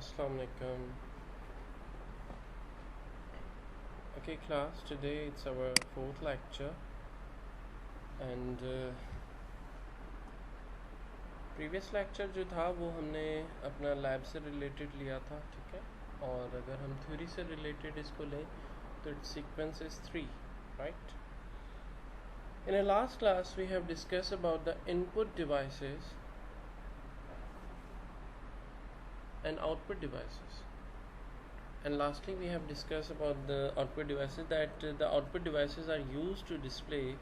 Assalamu alaikum. Okay, class, today it's our fourth lecture, and previous lecture जो था वो हमने अपना लैब से रिलेटेड लिया था, ठीक है. और अगर हम थ्योरी से रिलेटेड इसको लें तो it's sequence is 3, right? In our last class we have discussed about the input devices and output devices. And lastly we have discussed about the output devices, that the output devices are used to display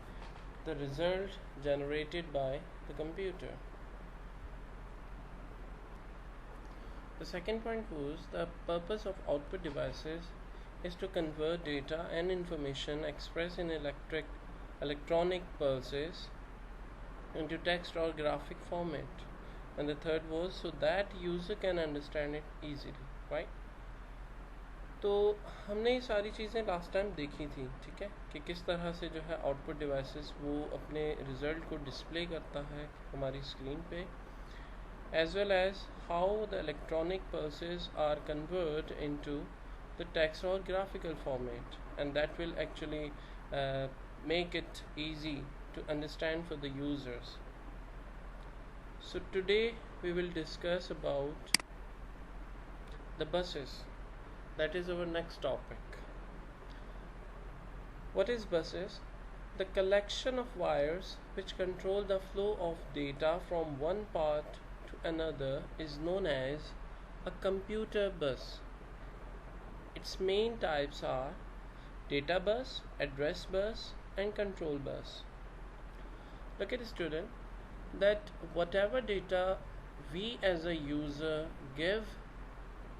the result generated by the computer. The second point was the purpose of output devices is to convert data and information expressed in electronic pulses into text or graphic format. And the third was so that user can understand it easily, right? तो हमने ये सारी चीज़ें last time देखी थी, ठीक है, कि किस तरह से जो है आउटपुट डिवाइसेस वो अपने रिज़ल्ट को डिस्प्ले करता है हमारी स्क्रीन पे, as well as how the electronic pulses are converted into the text or graphical format, and that will actually make it easy to understand for the users. So today we will discuss about the buses. That is our next topic. What is buses? The collection of wires which control the flow of data from one part to another is known as a computer bus. Its main types are data bus, address bus, and control bus. Look at the student, that whatever data we as a user give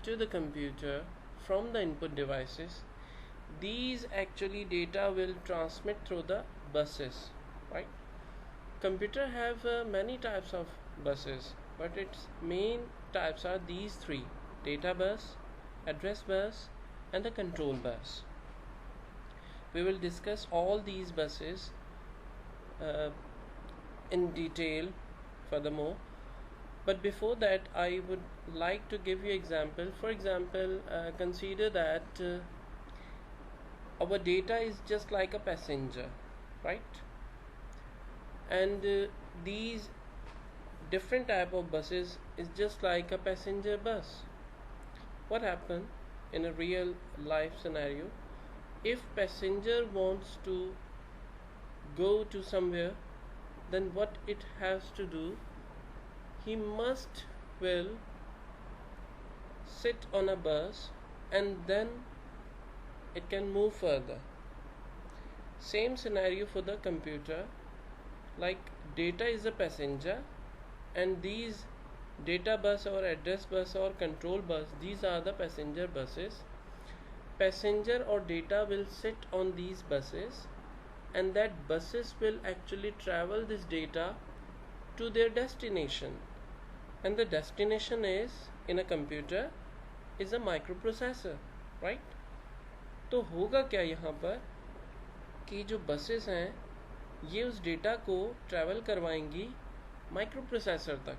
to the computer from the input devices, these actually data will transmit through the buses, right? Computer have many types of buses, but its main types are these three: data bus, address bus, and the control bus. We will discuss all these buses in detail furthermore. But before that, I would like to give you example. For example, consider that our data is just like a passenger, right? And these different type of buses is just like a passenger bus. What happen in a real life scenario? If passenger wants to go to somewhere, then what it has to do? He will sit on a bus and then it can move further. Same scenario for the computer, like data is a passenger and these data bus or address bus or control bus, these are the passenger buses. Passenger or data will sit on these buses, and that buses will actually travel this data to their destination, and the destination is in a computer is a microprocessor, right? तो होगा क्या यहाँ पर कि जो buses हैं ये उस data को travel करवाएंगी microprocessor तक,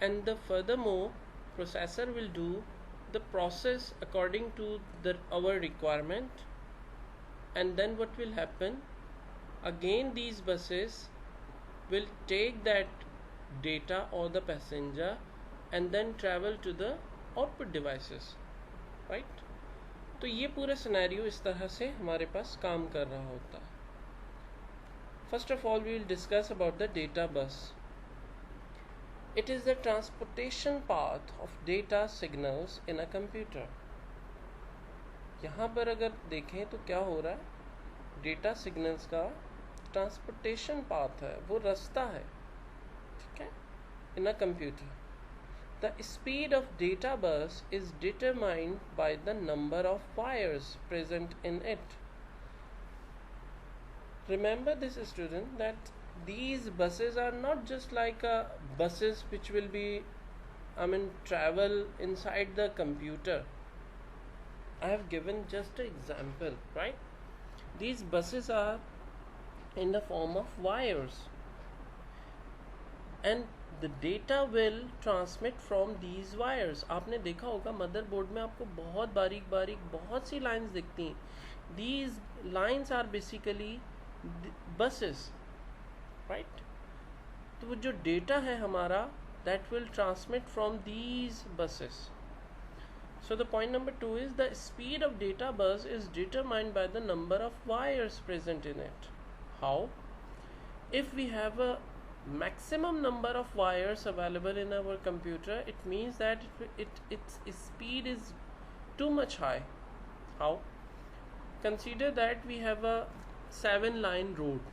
and the furthermore processor will do the process according to our requirement, and then what will happen, again these buses will take that data or the passenger and then travel to the output devices, right? तो ये पूरा scenario इस तरह से हमारे पास काम कर रहा होता है. First of all, we will discuss about the data bus. It is the transportation path of data signals in a computer. यहाँ पर अगर देखें तो क्या हो रहा है, डेटा सिग्नल्स का ट्रांसपोर्टेशन पाथ है, वो रास्ता है, ठीक है, in a computer. The speed of data bus is determined by the number of wires present in it. Remember this, student, that these buses are not just like buses which will be travel inside the computer. I have given just an example, right? These buses are in the form of wires, and the data will transmit from these wires. आपने देखा होगा motherboard में आपको बहुत बारीक बारीक बहुत सी lines दिखती हैं। These lines are basically buses, right. तो वो जो डेटा है हमारा, that will transmit from these buses. So the point number 2 is the speed of data bus is determined by the number of wires present in it. How? If we have a maximum number of wires available in our computer, it means that its speed is too much high. How? Consider that we have a 7-line road,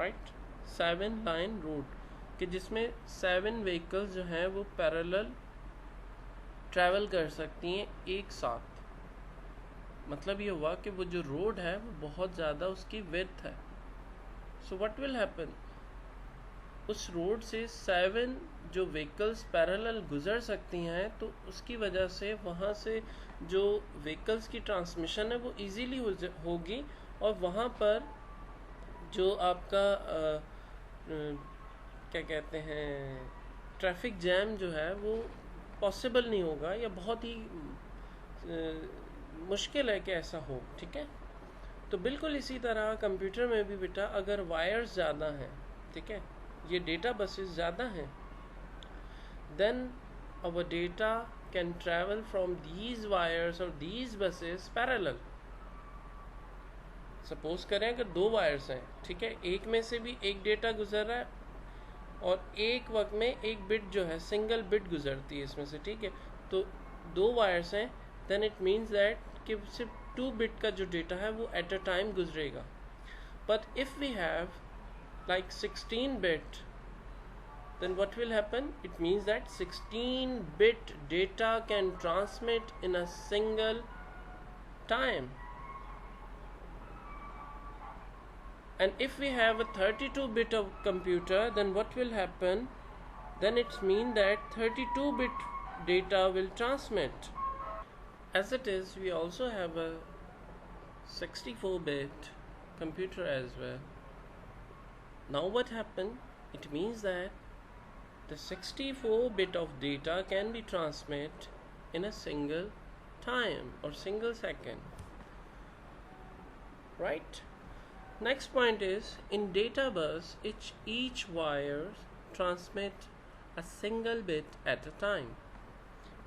right? 7-line road कि जिसमें 7 vehicles जो हैं वो parallel travel कर सकती हैं एक साथ। मतलब ये हुआ कि वो जो रोड है वो बहुत ज़्यादा उसकी विड्थ है। सो व्हाट विल हैपन, उस रोड से 7 जो व्हीकल्स पैरेलल गुजर सकती हैं, तो उसकी वजह से वहाँ से जो व्हीकल्स की ट्रांसमिशन है वो इजीली होगी, और वहाँ पर जो आपका क्या कहते हैं ट्रैफिक जैम जो है वो पॉसिबल नहीं होगा, या बहुत ही मुश्किल है कि ऐसा हो। ठीक है, तो बिल्कुल इसी तरह कंप्यूटर में भी बेटा अगर वायर्स ज़्यादा हैं, ठीक है, ये डेटा बसेस ज़्यादा हैं, then our data can travel from these wires और दीज बसेस पैरेलल। सपोज करें अगर 2 वायर्स हैं, ठीक है, एक में से भी एक डेटा गुजर रहा है और एक वक्त में एक बिट जो है सिंगल बिट गुजरती है इसमें से, ठीक है, तो 2 वायर्स हैं, देन इट मीन्स दैट कि सिर्फ 2 बिट का जो डेटा है वो एट अ टाइम गुजरेगा। But if we have like 16 bit, then what will happen? It means that 16 bit data can transmit in a single time. And if we have a 32 bit of computer, then what will happen? Then it means that 32 bit data will transmit. As it is, we also have a 64 bit computer as well. Now what happened? It means that the 64 bit of data can be transmitted in a single time or single second, right? Next point is, in data bus each wire transmit a single bit at a time.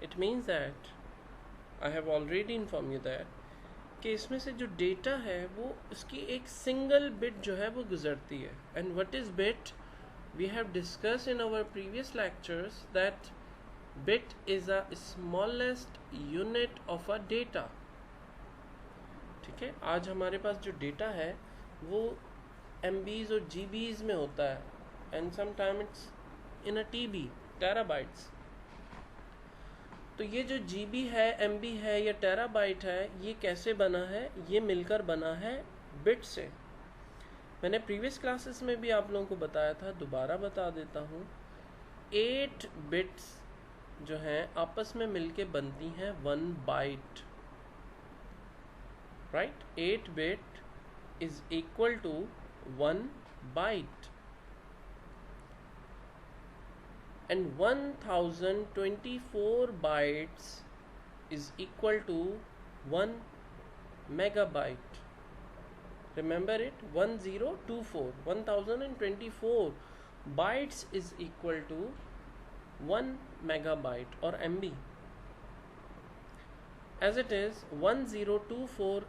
It means that I have already informed you that कि इसमें से जो data है वो उसकी एक single bit जो है वो गुजरती है। And what is bit? We have discussed in our previous lectures that bit is a smallest unit of a data. ठीक है, आज हमारे पास जो डेटा है वो MBs और GBs में होता है, and sometimes it's in a TB, terabytes. तो ये जो GB है, MB है या टेराबाइट है, ये कैसे बना है? ये मिलकर बना है बिट से। मैंने प्रीवियस क्लासेस में भी आप लोगों को बताया था, दोबारा बता देता हूँ। 8 बिट्स जो हैं आपस में मिलके बनती हैं 1 byte, right? 8 bit is equal to 1 byte, and 1024 bytes is equal to 1 megabyte. Remember it, 1024 bytes is equal to 1 megabyte or MB. As it is, 1024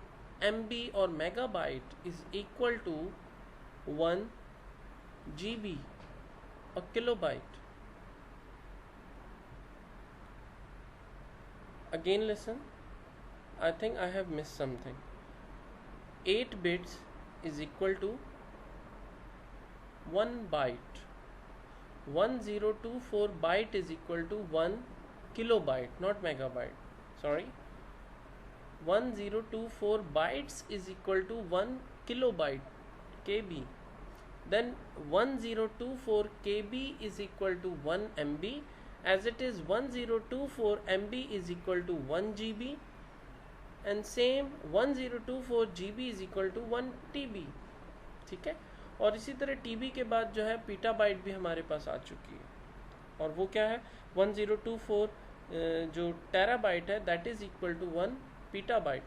MB or megabyte is equal to 1 GB or kilobyte. Again listen, I think I have missed something. 8 bits is equal to 1 byte. 1024 byte is equal to 1 kilobyte, not megabyte. Sorry. 1024 bytes is equal to 1 kilobyte, KB. Then 1024 KB is equal to 1 MB. As it is, 1024 MB is equal to 1 GB. And same 1024 GB is equal to 1 TB। ठीक है, और इसी तरह TB के बाद जो है पीटाबाइट भी हमारे पास आ चुकी है। और वो क्या है 1024 जो टेराबाइट है दैट इज इक्वल टू 1 पीटाबाइट।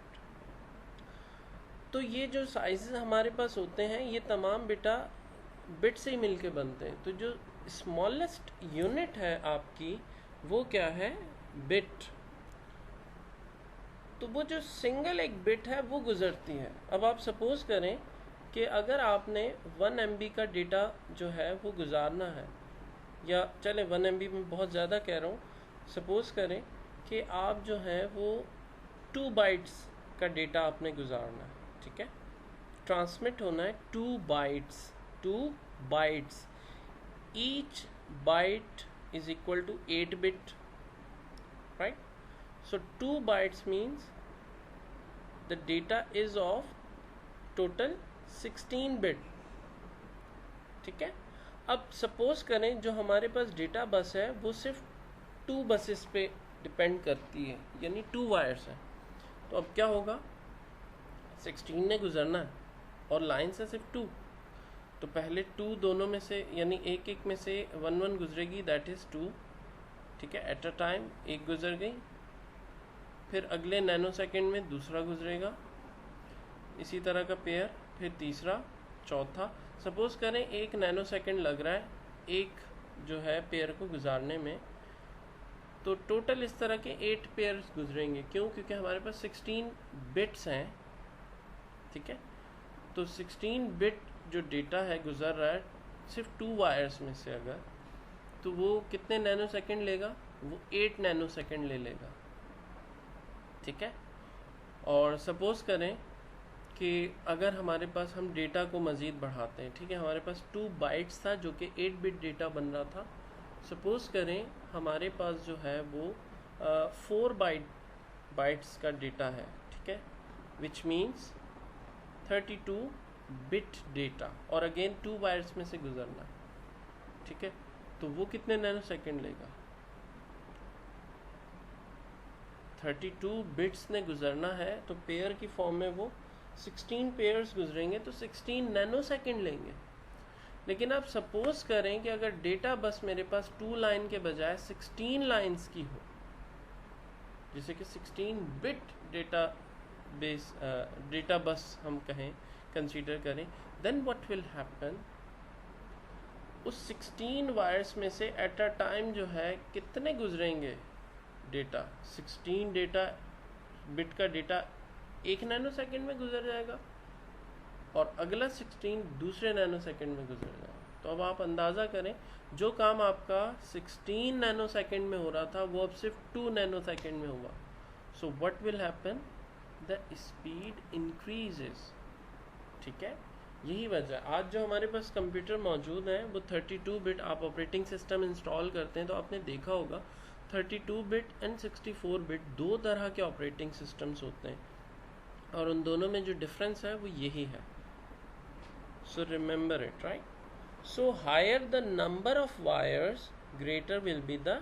तो ये जो साइजेस हमारे पास होते हैं ये तमाम बेटा बिट से ही मिलके बनते हैं। तो जो स्मॉलेस्ट यूनिट है आपकी वो क्या है, बिट। तो वो जो सिंगल एक बिट है वो गुजरती है। अब आप सपोज करें कि अगर आपने 1 MB का डेटा जो है वो गुजारना है, या चले 1 MB में बहुत ज़्यादा कह रहा हूँ, सपोज करें कि आप जो है वो 2 बाइट्स का डेटा आपने गुजारना है, ठीक है, ट्रांसमिट होना है 2 bytes, each byte is equal to 8 bit, right. So 2 bytes means the data is of total 16 bit, ठीक है। अब सपोज करें जो हमारे पास डेटा बस है वो सिर्फ 2 बसेस पे डिपेंड करती है, यानी 2 वायर्स हैं। तो अब क्या होगा, 16 ने गुजरना है और लाइन से सिर्फ 2, तो पहले 2 दोनों में से यानी एक में से 1 गुजरेगी, दैट इज़ 2, ठीक है। एट अ टाइम एक गुजर गई, फिर अगले नैनो सेकंड में दूसरा गुजरेगा, इसी तरह का पेयर, फिर तीसरा, चौथा। सपोज करें 1 नैनो सेकंड लग रहा है एक जो है पेयर को गुजारने में, तो टोटल इस तरह के 8 पेयर्स गुजरेंगे। क्यों? क्योंकि हमारे पास 16 बिट्स हैं, ठीक है। तो 16 बिट जो डेटा है गुजर रहा है सिर्फ 2 वायर्स में से, अगर तो वो कितने नैनो सेकंड लेगा, वो 8 नैनो सेकंड ले लेगा, ठीक है। और सपोज करें कि अगर हमारे पास हम डेटा को मज़ीद बढ़ाते हैं, ठीक है, हमारे पास 2 बाइट्स था जो कि 8 बिट डेटा बन रहा था। सपोज करें हमारे पास जो है वो 4 बाइट्स का डेटा है, ठीक है, विच मीन्स 32 बिट डेटा, और अगेन 2 वायर्स में से गुजरना, ठीक है। तो वो कितने नैनो सेकंड लेगा, 32 बिट्स ने गुजरना है, तो पेयर की फॉर्म में वो 16 पेयर्स गुजरेंगे, तो 16 नैनो सेकंड लेंगे। लेकिन आप सपोज करें कि अगर डेटा बस मेरे पास 2 लाइन के बजाय 16 लाइंस की हो, जैसे कि 16 बिट डेटा बस हम कहें, कंसीडर करें, देन व्हाट विल हैपन, उस 16 वायर्स में से एट अ टाइम जो है कितने गुजरेंगे डेटा, 16 डेटा बिट का डेटा 1 नैनो सेकंड में गुजर जाएगा और अगला 16 दूसरे नैनो सेकंड में गुजर जाएगा। तो अब आप अंदाज़ा करें जो काम आपका 16 नैनो सेकंड में हो रहा था वो अब सिर्फ 2 नैनो सेकंड में हुआ। So what will happen, the speed increases, ठीक है। यही वजह, आज जो हमारे पास कंप्यूटर मौजूद हैं वो 32 बिट, आप ऑपरेटिंग सिस्टम इंस्टॉल करते हैं तो आपने देखा होगा 32 बिट एंड 64 बिट 2 तरह के ऑपरेटिंग सिस्टम्स होते हैं, और उन दोनों में जो डिफरेंस है वो यही है। So remember it, right. So higher the number of wires greater will be the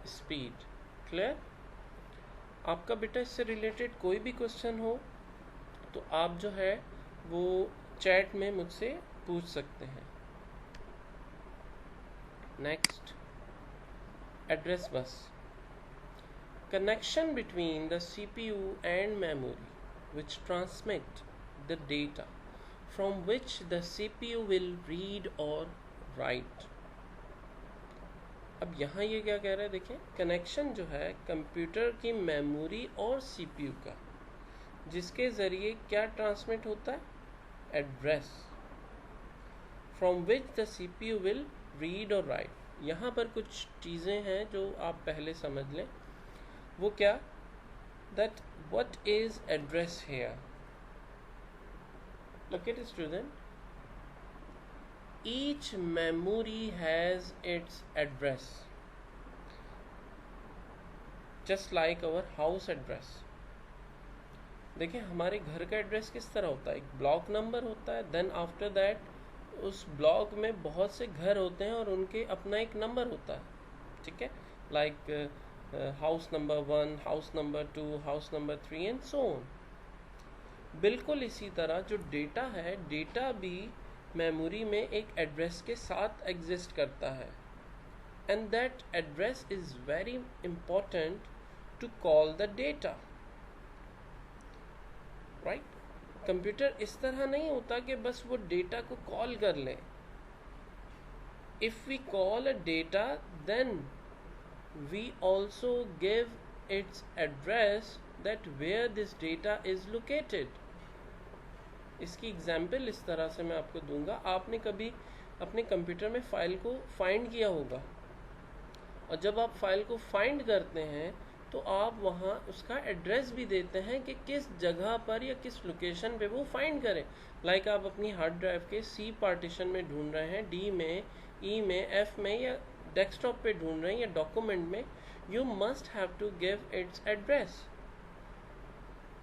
speed. Clear? आपका बेटा इससे रिलेटेड कोई भी क्वेश्चन हो तो आप जो है वो चैट में मुझसे पूछ सकते हैं। Next, address bus. Connection between the CPU and memory which transmit the data from which the CPU will read or write. अब यहाँ ये क्या कह रहा है, देखिए, कनेक्शन जो है कंप्यूटर की मेमोरी और CPU का, जिसके ज़रिए क्या ट्रांसमिट होता है, address, from which the CPU will read or write. यहाँ पर कुछ चीज़ें हैं जो आप पहले समझ लें। वो क्या, that what is address here, look at student, each memory has its address just like our house address. देखिए हमारे घर का एड्रेस किस तरह होता है, एक ब्लॉक नंबर होता है, देन आफ्टर दैट उस ब्लॉक में बहुत से घर होते हैं और उनके अपना एक नंबर होता है, ठीक है, like house number 1, house number 2, house number 3 and so on. बिल्कुल इसी तरह जो डेटा है, डेटा भी मेमोरी में एक एड्रेस के साथ एग्जिस्ट करता है। and that address is very important to call the data, right? Computer इस तरह नहीं होता कि बस वो डेटा को कॉल कर ले. If we call a data, then we also give its address that where this data is located. इसकी एग्जाम्पल इस तरह से मैं आपको दूंगा. आपने कभी अपने कंप्यूटर में फाइल को फाइंड किया होगा, और जब आप फाइल को फाइंड करते हैं तो आप वहाँ उसका एड्रेस भी देते हैं कि किस जगह पर या किस लोकेशन पे वो फाइंड करें. लाइक आप अपनी हार्ड ड्राइव के सी पार्टीशन में ढूंढ रहे हैं, डी में, ई में, एफ में, या डेस्कटॉप पे ढूंढ रहे हैं, या डॉक्यूमेंट में, you must have to give its address.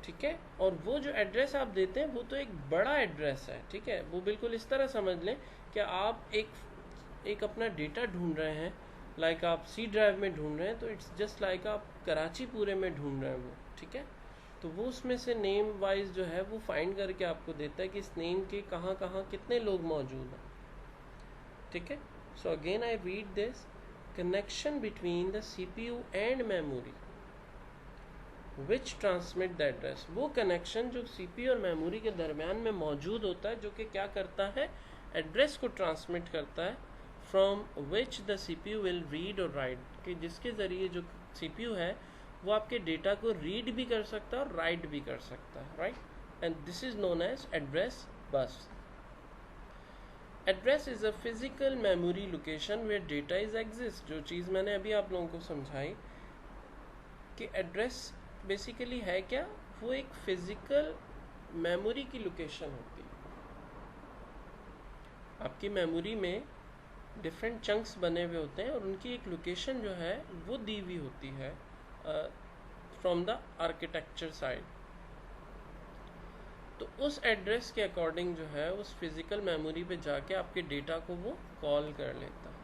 ठीक है, और वो जो एड्रेस आप देते हैं वो तो एक बड़ा एड्रेस है. ठीक है, वो बिल्कुल इस तरह समझ लें कि आप एक अपना डेटा ढूंढ रहे हैं, लाइक आप सी ड्राइव में ढूंढ रहे हैं, तो इट्स जस्ट लाइक आप कराची पूरे में ढूंढ रहे हैं वो. ठीक है, तो वो उसमें से नेम वाइज जो है वो फाइंड करके आपको देता है कि इस नेम के कहाँ कहाँ कितने लोग मौजूद हैं. ठीक है, so again I read this. Connection between the CPU and memory which transmit the address. वो कनेक्शन जो CPU और मेमोरी के दरमियान में मौजूद होता है, जो कि क्या करता है, एड्रेस को ट्रांसमिट करता है, from which the CPU will read और राइट, कि जिसके ज़रिए जो CPU है वो आपके डेटा को रीड भी कर सकता है और राइट भी कर सकता है, right. And this is known as address bus. Address is a physical memory location where data is exist. जो चीज़ मैंने अभी आप लोगों को समझाई कि एड्रेस बेसिकली है क्या, वो एक फिजिकल मेमोरी की लोकेशन होती है. आपकी मेमोरी में डिफरेंट चंक्स बने हुए होते हैं और उनकी एक लोकेशन जो है वो दी हुई होती है फ्रॉम द आर्किटेक्चर साइड. तो उस एड्रेस के अकॉर्डिंग जो है उस फिजिकल मेमोरी पे जाके आपके डेटा को वो कॉल कर लेता है.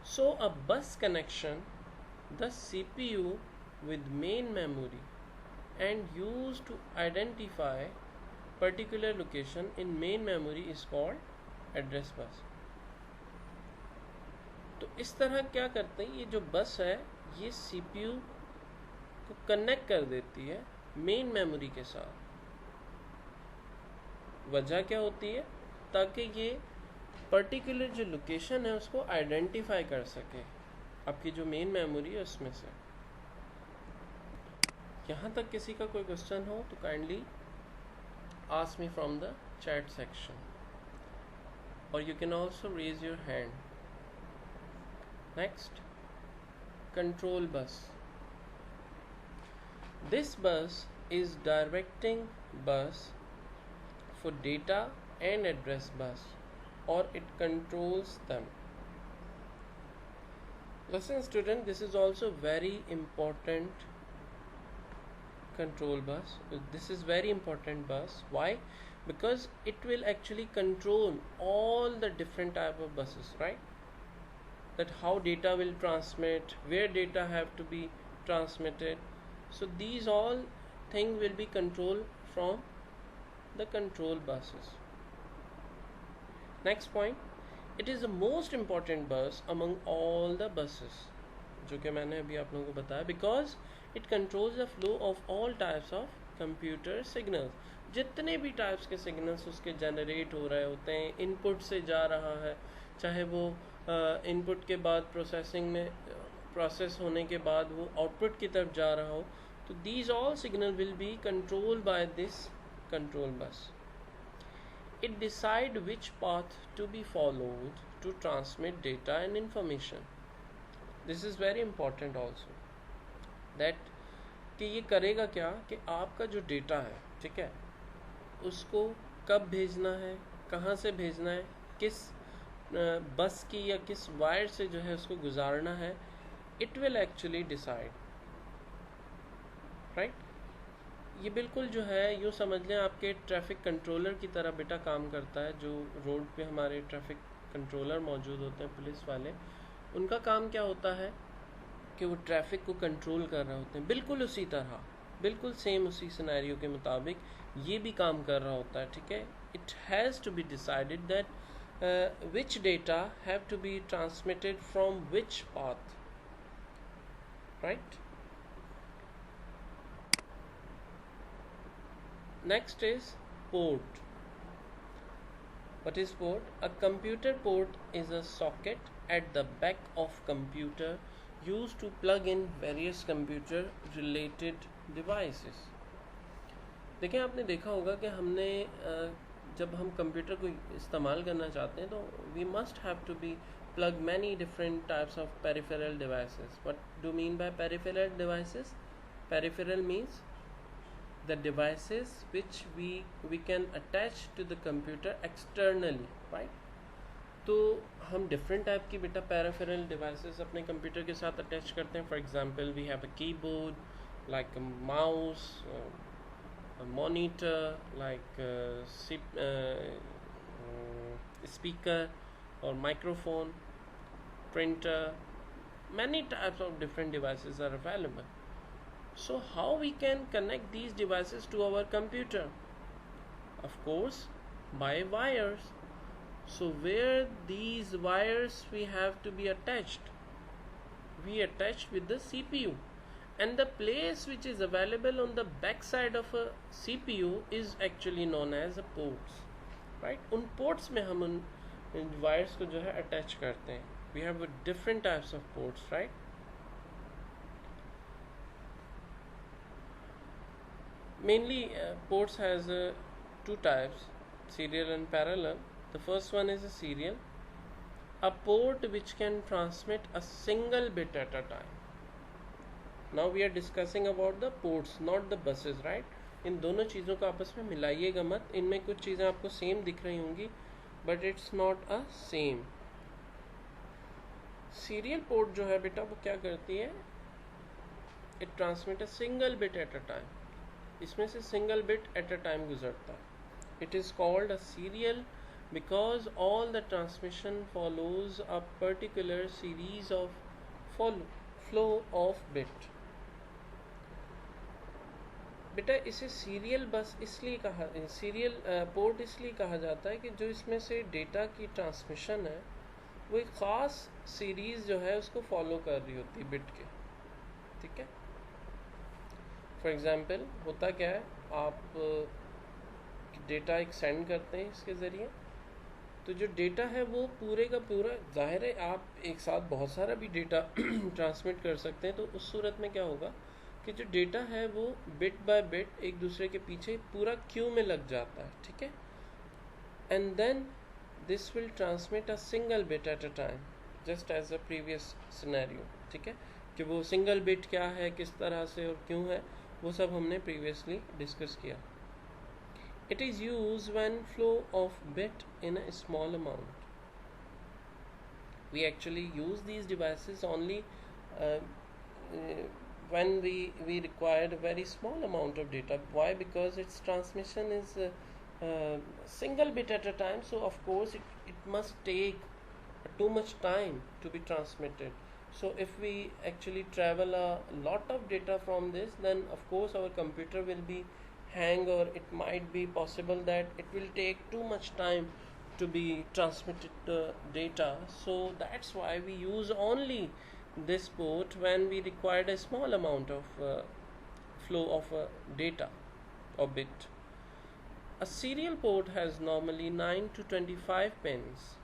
सो अ बस connection the CPU with main memory and used to identify particular location in main memory is called address bus. तो इस तरह क्या करते हैं, ये जो बस है ये CPU को कनेक्ट कर देती है मेन मेमोरी के साथ. वजह क्या होती है, ताकि ये पर्टिकुलर जो लोकेशन है उसको आइडेंटिफाई कर सके आपकी जो मेन मेमोरी है उसमें से. यहाँ तक किसी का कोई क्वेश्चन हो तो kindly ask me from the chat section, और you can also raise your hand. Next, control bus. This bus is directing bus for data and address bus, or it controls them. Listen student, this is also very important control bus. This is very important bus. Why? Because it will actually control all the different type of buses, right? That how data will transmit, where data have to be transmitted. So these all things will be controlled from the control buses. Next point, it is the most important bus among all the buses, जो कि मैंने अभी आप लोगों को बताया, because it controls the flow of all types of computer signals. जितने भी टाइप्स के सिग्नल्स उसके जनरेट हो रहे होते हैं, इनपुट से जा रहा है, चाहे वो इनपुट के बाद प्रोसेसिंग में प्रोसेस होने के बाद वो आउटपुट की तरफ जा रहा हो, तो these all signal will be controlled by this control bus. It decide which path to be followed to transmit data and information. This is very important also. That कि ये करेगा क्या कि आपका जो डेटा है, ठीक है, उसको कब भेजना है, कहाँ से भेजना है, किस बस की या किस वायर से जो है उसको गुजारना है, it will actually decide. Right? ये बिल्कुल जो है यूँ समझ लें आपके ट्रैफिक कंट्रोलर की तरह बेटा काम करता है. जो रोड पे हमारे ट्रैफिक कंट्रोलर मौजूद होते हैं, पुलिस वाले, उनका काम क्या होता है कि वो ट्रैफिक को कंट्रोल कर रहे होते हैं. बिल्कुल उसी तरह, बिल्कुल सेम उसी सिनेरियो के मुताबिक ये भी काम कर रहा होता है. ठीक है, it has to be decided that which data have to be transmitted from which path, right? Next is port. What is port? A computer port is a socket at the back of computer used to plug in various computer related devices. देखिए आपने देखा होगा कि हमने जब हम computer को इस्तेमाल करना चाहते हैं तो we must have to be plug many different types of peripheral devices. What do you mean by peripheral devices? Peripheral means the devices which we can attach to the computer externally, right? तो हम different type की बेटा peripheral devices अपने computer के साथ attach करते हैं. For example we have a keyboard like a mouse, a monitor like speaker or microphone, printer. Many types of different devices are available. So how we can connect these devices to our computer? Of course by wires. So where these wires we have to be attached? We attach with the CPU. And the place which is available on the back side of a CPU is actually known as a ports, right? उन ports में हम उन wires को जो है attach करते हैं. We have different types of ports, right? Mainly ports has two types, serial and parallel. The first one is a serial, a port which can transmit a single bit at a time. Now we are discussing about the ports, not the buses, right? इन दोनों चीज़ों को आपस में मिलाइएगा मत. इनमें कुछ चीज़ें आपको सेम दिख रही होंगी but it's not a same. Serial port जो है बेटा वो क्या करती है? It transmit a single bit at a time. इसमें से single bit at a time गुजरता है. It is called a serial because all the transmission follows a particular series of flow of bit. बेटा इसे सीरियल बस इसलिए कहा, serial port इसलिए कहा जाता है कि जो इसमें से डेटा की ट्रांसमिशन है वो एक ख़ास सीरीज़ जो है उसको फॉलो कर रही होती है बिट के. ठीक है. फॉर एग्ज़ाम्पल होता क्या है, आप डेटा एक सेंड करते हैं इसके ज़रिए, तो जो डेटा है वो पूरे का पूरा, जाहिर है आप एक साथ बहुत सारा भी डेटा ट्रांसमिट कर सकते हैं. तो उस सूरत में क्या होगा कि जो डेटा है वो बिट बाय बिट एक दूसरे के पीछे पूरा क्यू में लग जाता है. ठीक है. And then this will transmit a single bit at a time, just as a previous scenario. ठीक है. कि वो सिंगल बिट क्या है, किस तरह से और क्यों है, वो सब हमने प्रीवियसली डिस्कस किया. It is used when flow of bit in a small amount. We actually use these devices only when we required a very small amount of data. Why? Because its transmission is single bit at a time. So of course it must take too much time to be transmitted. So if we actually travel a lot of data from this, then of course our computer will be hang, or it might be possible that it will take too much time to be transmitted data. So that's why we use only this port when we required a small amount of flow of data or bit. A serial port has normally 9 to 25 pins,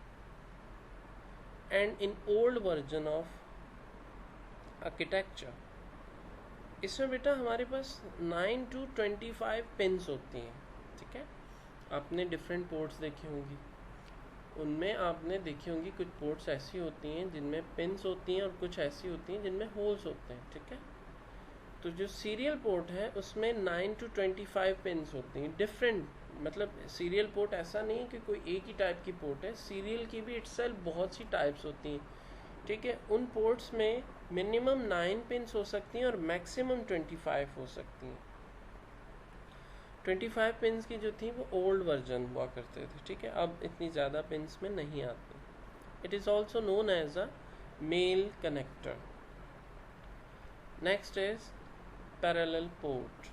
and in old version of architecture इसमें बेटा हमारे पास 9 to 25 pins होती हैं. ठीक है. आपने different ports देखी होंगी, उनमें आपने देखी होंगी कुछ पोर्ट्स ऐसी होती हैं जिनमें पिन्स होती हैं और कुछ ऐसी होती हैं जिनमें होल्स होते हैं. ठीक है. तो जो सीरियल पोर्ट है उसमें 9 to 25 पिन्स होती हैं. डिफरेंट मतलब सीरियल पोर्ट ऐसा नहीं है कि कोई एक ही टाइप की पोर्ट है, सीरियल की भी इटसेल्फ बहुत सी टाइप्स होती हैं. ठीक है. उन पोर्ट्स में मिनिमम 9 पिन्स हो सकती हैं और मैक्सिमम 25 हो सकती हैं. 25 पिन्स की जो थी वो ओल्ड वर्जन हुआ करते थे. ठीक है. अब इतनी ज़्यादा पिन्स में नहीं आती. It is also known as a male connector. Next is parallel port.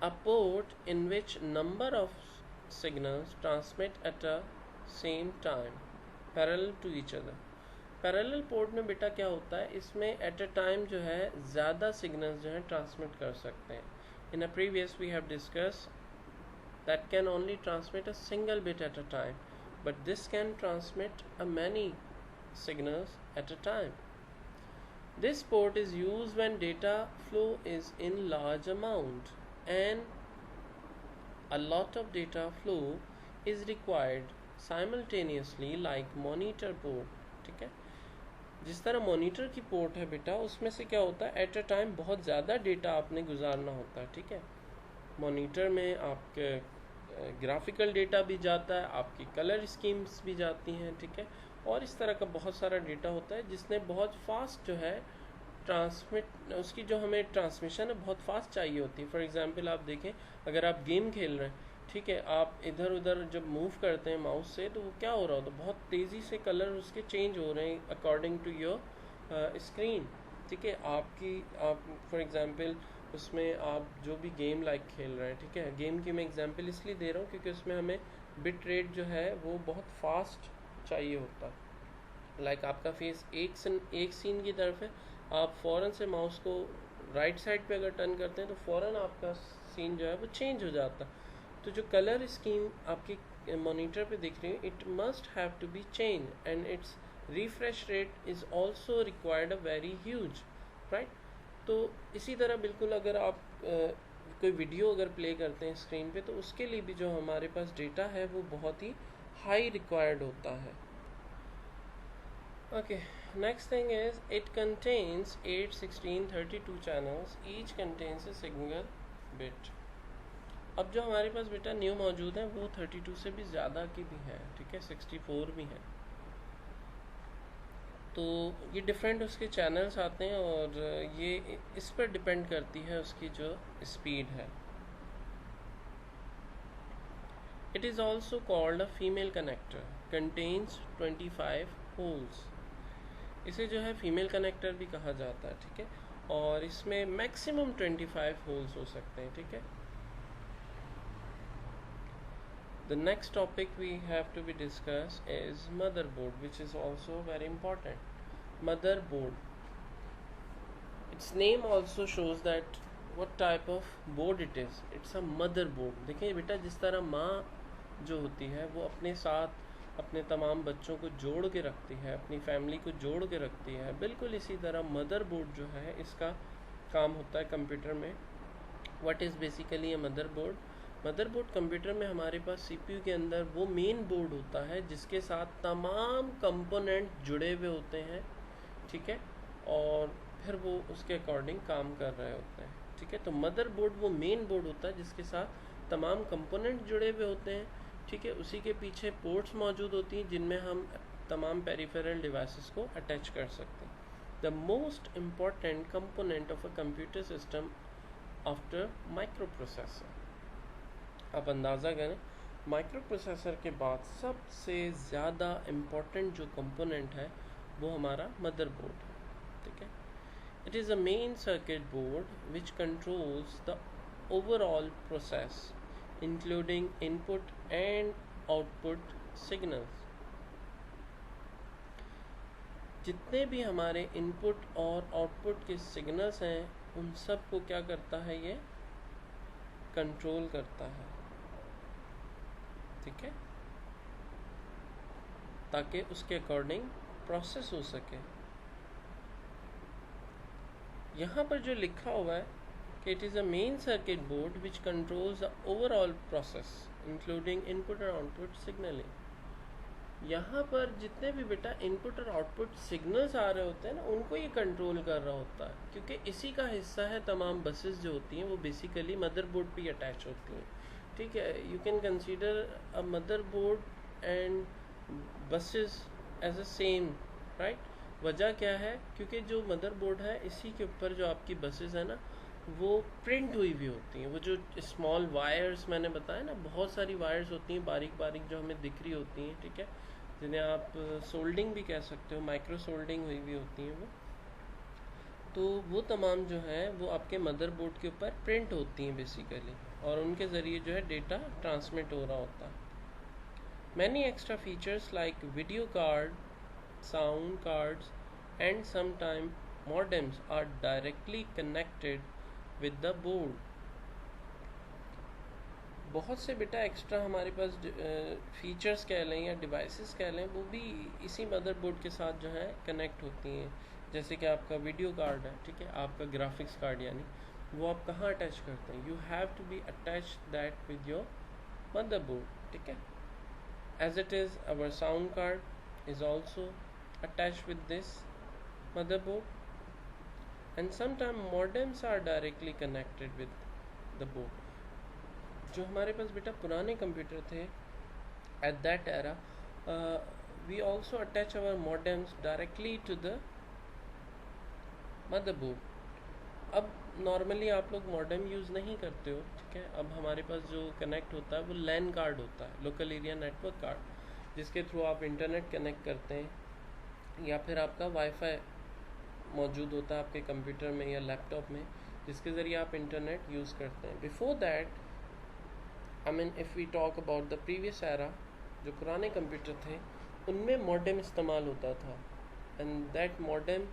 A port in which number of signals transmit at a same time parallel to each other. Parallel port में बेटा क्या होता है, इसमें eight a time जो है ज़्यादा signals जो है ट्रांसमिट कर सकते हैं. In a previous we have discuss that can only transmit a single bit at a time, but this can transmit a many signals at a time. This port is used when data flow is in large amount and a lot of data flow is required simultaneously like monitor port. ठीक है, जिस तरह monitor की port है बेटा, उसमें से क्या होता है, एट अ टाइम बहुत ज़्यादा डेटा आपने गुजारना होता है. ठीक है, मॉनिटर में आपके ग्राफिकल डेटा भी जाता है, आपकी कलर स्कीम्स भी जाती हैं. ठीक है, और इस तरह का बहुत सारा डेटा होता है जिसने बहुत फास्ट जो है ट्रांसमिट, उसकी जो हमें ट्रांसमिशन है बहुत फास्ट चाहिए होती है. फॉर एग्जांपल आप देखें, अगर आप गेम खेल रहे हैं, ठीक है, आप इधर उधर जब मूव करते हैं माउस से, तो वो क्या हो रहा होता है, बहुत तेज़ी से कलर उसके चेंज हो रहे हैं अकॉर्डिंग टू योर स्क्रीन. ठीक है, आप फॉर एग्जांपल उसमें आप जो भी गेम लाइक खेल रहे हैं, ठीक है, गेम की मैं एग्जांपल इसलिए दे रहा हूँ क्योंकि उसमें हमें बिट रेट जो है वो बहुत फास्ट चाहिए होता है. लाइक आपका फेस एक सीन की तरफ है, आप फ़ौरन से माउस को राइट साइड पे अगर टर्न करते हैं तो फ़ौरन आपका सीन जो है वो चेंज हो जाता है. तो जो कलर स्कीम आपकी मॉनिटर पे दिख रही है, it must have to be change and its refresh rate is also required a very huge, right. तो इसी तरह बिल्कुल अगर आप कोई वीडियो अगर प्ले करते हैं स्क्रीन पे, तो उसके लिए भी जो हमारे पास डेटा है वो बहुत ही हाई रिक्वायर्ड होता है. Okay, next thing is it contains 8, 16, 32 channels, each contains a single bit. अब जो हमारे पास बेटा न्यू मौजूद है वो 32 से भी ज़्यादा की भी है. ठीक है, 64 भी है. तो ये डिफरेंट उसके चैनल्स आते हैं और ये इस पर डिपेंड करती है उसकी जो स्पीड है. It is also called a female connector, contains 25 holes. इसे जो है फीमेल कनेक्टर भी कहा जाता है. ठीक है, और इसमें मैक्सिमम 25 होल्स हो सकते हैं. ठीक है. The next topic we have to be discuss is motherboard, which is also very important. Motherboard, its name also shows that what type of board it is. Its a motherboard. देखिए बेटा, जिस तरह माँ जो होती है वो अपने साथ अपने तमाम बच्चों को जोड़ के रखती है, अपनी फैमिली को जोड़ के रखती है, बिल्कुल इसी तरह मदरबोर्ड जो है इसका काम होता है कंप्यूटर में. What is basically a motherboard? Motherboard computer में हमारे पास सीपीयू के अंदर वो मेन बोर्ड होता है जिसके साथ तमाम कंपोनेंट जुड़े हुए होते हैं. ठीक है, और फिर वो उसके अकॉर्डिंग काम कर रहे होते हैं. ठीक है, तो मदरबोर्ड वो मेन बोर्ड होता है जिसके साथ तमाम कंपोनेंट जुड़े हुए होते हैं. ठीक है, उसी के पीछे पोर्ट्स मौजूद होती हैं जिनमें हम तमाम पेरिफेरल डिवाइसेस को अटैच कर सकते हैं. The most important component of a computer system after micro processor. आप अंदाज़ा करें, माइक्रो प्रोसेसर के बाद सबसे ज़्यादा इम्पॉर्टेंट जो कंपोनेंट है वो हमारा मदरबोर्ड है. ठीक है, it is a main circuit board which controls the overall process including input and output signals. जितने भी हमारे इनपुट और आउटपुट के सिग्नल्स हैं उन सब को क्या करता है, ये कंट्रोल करता है. ठीक है, ताकि उसके अकॉर्डिंग प्रोसेस हो सके. यहाँ पर जो लिखा हुआ है कि it is a main circuit board which controls the overall process including input और output signaling. यहाँ पर जितने भी बेटा इनपुट और आउटपुट सिग्नल्स आ रहे होते हैं ना, उनको ये कंट्रोल कर रहा होता है, क्योंकि इसी का हिस्सा है तमाम बसेस जो होती हैं वो बेसिकली मदरबोर्ड पे अटैच होती हैं. ठीक है, you can consider a motherboard and buses as a same, right. वजह क्या है, क्योंकि जो मदरबोर्ड है इसी के ऊपर जो आपकी बसेस है ना वो प्रिंट हुई भी होती हैं. वो जो स्मॉल वायर्स मैंने बताया ना, बहुत सारी वायर्स होती हैं बारीक बारीक जो हमें दिख रही होती हैं. ठीक है, जिन्हें आप सोल्डिंग भी कह सकते हो, माइक्रो सोल्डिंग हुई भी होती हैं वो. तो वो तमाम जो है वो आपके मदरबोर्ड के ऊपर प्रिंट होती हैं बेसिकली, और उनके ज़रिए जो है डेटा ट्रांसमिट हो रहा होता है. Many extra features like video card, sound cards, and sometimes modems are directly connected with the board. बहुत से बेटा एक्स्ट्रा हमारे पास फीचर्स कह लें या डिवाइसेस कह लें, वो भी इसी मदरबोर्ड के साथ जो है कनेक्ट होती हैं. जैसे कि आपका वीडियो कार्ड है, ठीक है, आपका ग्राफिक्स कार्ड, यानी वो आप कहाँ अटैच करते हैं. You have to be attach that with your motherboard, ठीक है. As it is our sound card is also attached with this motherboard, and sometimes modems are directly connected with the board. जो हमारे पास बेटा पुराने computer थे at that era, we also attach our modems directly to the motherboard. अब normally आप लोग modem use नहीं करते हो, ठीक है. अब हमारे पास जो कनेक्ट होता है वो लैन कार्ड होता है, लोकल एरिया नेटवर्क कार्ड, जिसके थ्रू आप इंटरनेट कनेक्ट करते हैं, या फिर आपका वाईफाई मौजूद होता है आपके कंप्यूटर में या लैपटॉप में, जिसके ज़रिए आप इंटरनेट यूज़ करते हैं. Before that, I mean if we talk about the previous era, जो पुराने कंप्यूटर थे उनमें मॉडेम इस्तेमाल होता था, and that modem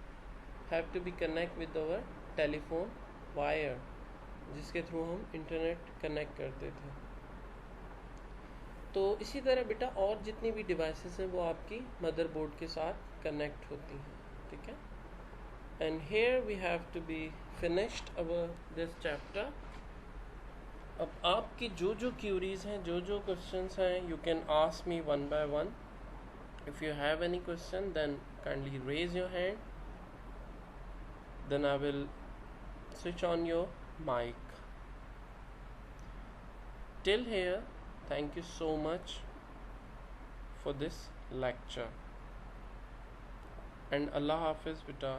have to be connect with our telephone wire, जिसके थ्रू हम इंटरनेट कनेक्ट करते थे. तो इसी तरह बेटा और जितनी भी डिवाइसेस हैं वो आपकी मदरबोर्ड के साथ कनेक्ट होती हैं, ठीक है. And here we have to be finished our this chapter. अब आपकी जो जो क्यूरीज हैं, जो जो क्वेश्चंस हैं, you can ask me one by one. If you have any question then kindly raise your hand, then I will switch on your mic. Till here, thank you so much for this lecture, and Allah Hafiz beta.